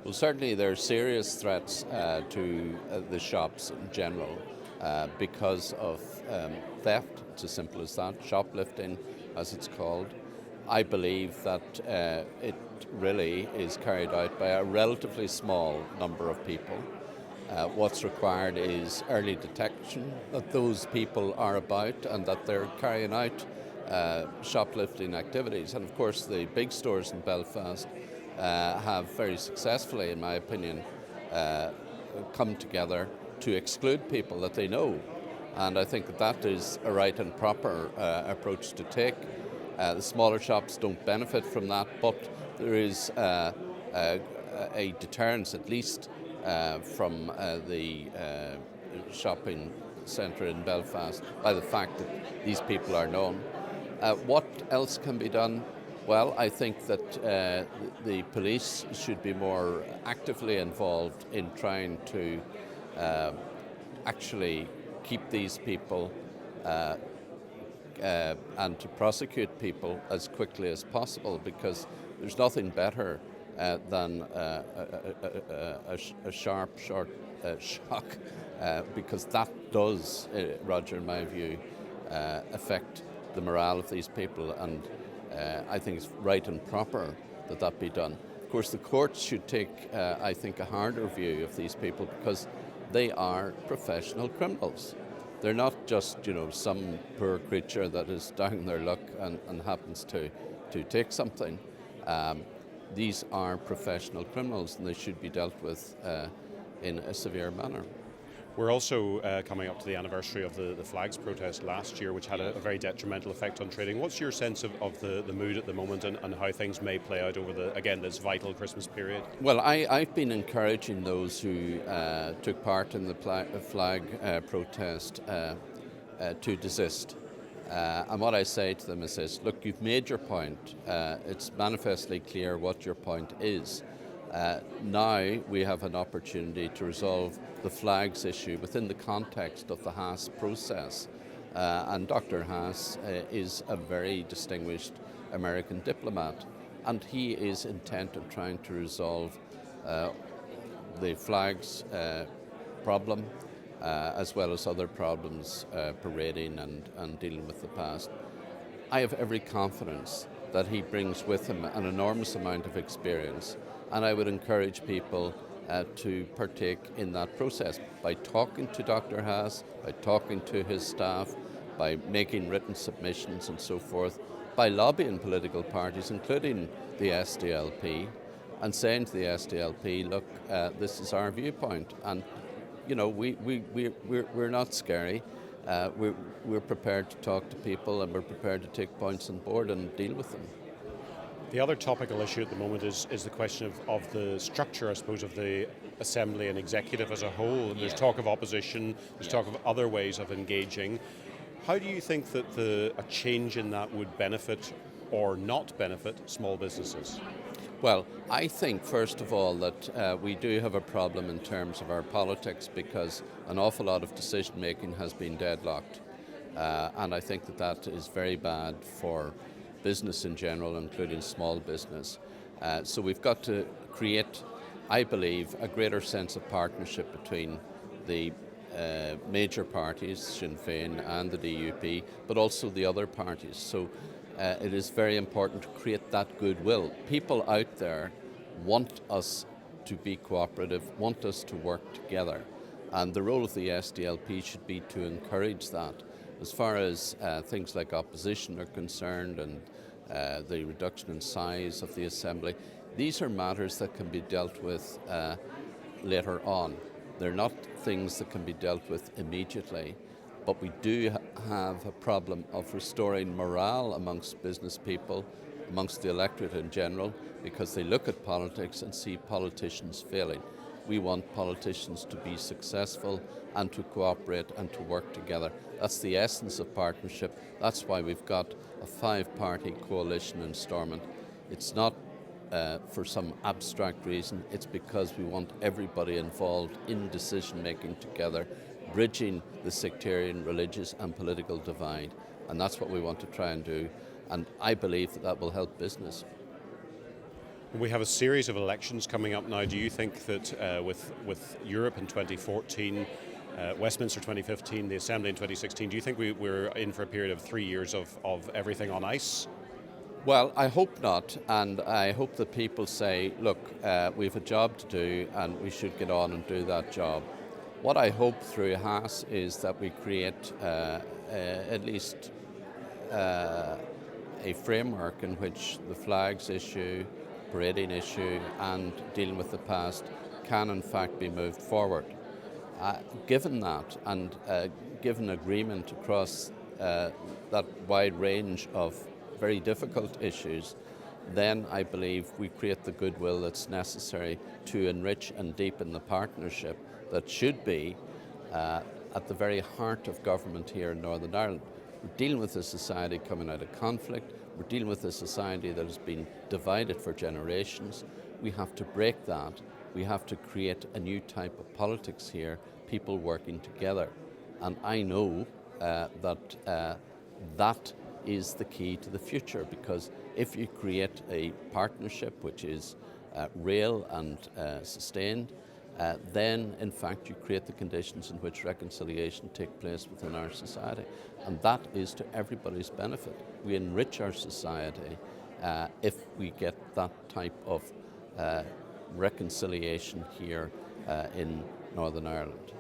Well, certainly there are serious threats to the shops in general because of theft. It's as simple as that. Shoplifting, as it's called. I believe that it really is carried out by a relatively small number of people. What's required is early detection that those people are about and that they're carrying out shoplifting activities. And of course, the big stores in Belfast have very successfully, in my opinion, come together to exclude people that they know. And I think that is a right and proper approach to take. The smaller shops don't benefit from that, but there is a deterrence at least from the shopping centre in Belfast by the fact that these people are known. What else can be done? Well, I think that the police should be more actively involved in trying to actually keep these people and to prosecute people as quickly as possible, because there's nothing better than a sharp, short shock, because that does, Roger, in my view, affect the morale of these people, and I think it's right and proper that that be done. Of course, the courts should take, I think, a harder view of these people, because they are professional criminals. They're not just, some poor creature that is down their luck and happens to take something. These are professional criminals, and they should be dealt with in a severe manner. We're also coming up to the anniversary of the flags protest last year, which had a very detrimental effect on trading. What's your sense of the mood at the moment and how things may play out over this vital Christmas period? Well, I've been encouraging those who took part in the flag protest to desist. And what I say to them is this: look, you've made your point. It's manifestly clear what your point is. Now we have an opportunity to resolve the flags issue within the context of the Haas process. And Dr. Haas is a very distinguished American diplomat, and he is intent on trying to resolve the flags problem, as well as other problems, parading and dealing with the past. I have every confidence that he brings with him an enormous amount of experience, and I would encourage people to partake in that process by talking to Dr. Haas, by talking to his staff, by making written submissions and so forth, by lobbying political parties, including the SDLP, and saying to the SDLP, look, this is our viewpoint, and we're not scary. We're prepared to talk to people, and we're prepared to take points on board and deal with them. The other topical issue at the moment is the question of the structure, I suppose, of the Assembly and Executive as a whole. There's talk of opposition, there's talk of other ways of engaging. How do you think that a change in that would benefit or not benefit small businesses? Well, I think, first of all, that we do have a problem in terms of our politics, because an awful lot of decision-making has been deadlocked. And I think that is very bad for business in general, including small business. So we've got to create, I believe, a greater sense of partnership between the major parties, Sinn Féin and the DUP, but also the other parties. So it is very important to create that goodwill. People out there want us to be cooperative, want us to work together, and the role of the SDLP should be to encourage that. As far as things like opposition are concerned and the reduction in size of the Assembly, these are matters that can be dealt with later on. They're not things that can be dealt with immediately, but we do have a problem of restoring morale amongst business people, amongst the electorate in general, because they look at politics and see politicians failing. We want politicians to be successful and to cooperate and to work together. That's the essence of partnership. That's why we've got a 5-party coalition in Stormont. It's not for some abstract reason. It's because we want everybody involved in decision-making together, bridging the sectarian, religious and political divide. And that's what we want to try and do. And I believe that will help business. We have a series of elections coming up now. Do you think that with Europe in 2014, Westminster 2015, the Assembly in 2016, do you think we're in for a period of 3 years of everything on ice? Well, I hope not, and I hope that people say, look, we have a job to do and we should get on and do that job. What I hope through Haas is that we create at least a framework in which the flags issue, parading issue and dealing with the past can in fact be moved forward. Given that and given agreement across that wide range of very difficult issues, then I believe we create the goodwill that's necessary to enrich and deepen the partnership that should be at the very heart of government here in Northern Ireland. We're dealing with a society coming out of conflict. We're dealing with a society that has been divided for generations. We have to break that. We have to create a new type of politics here, people working together. And I know that is the key to the future, because if you create a partnership which is real and sustained, then in fact you create the conditions in which reconciliation take place within our society, and that is to everybody's benefit. We enrich our society if we get that type of reconciliation here in Northern Ireland.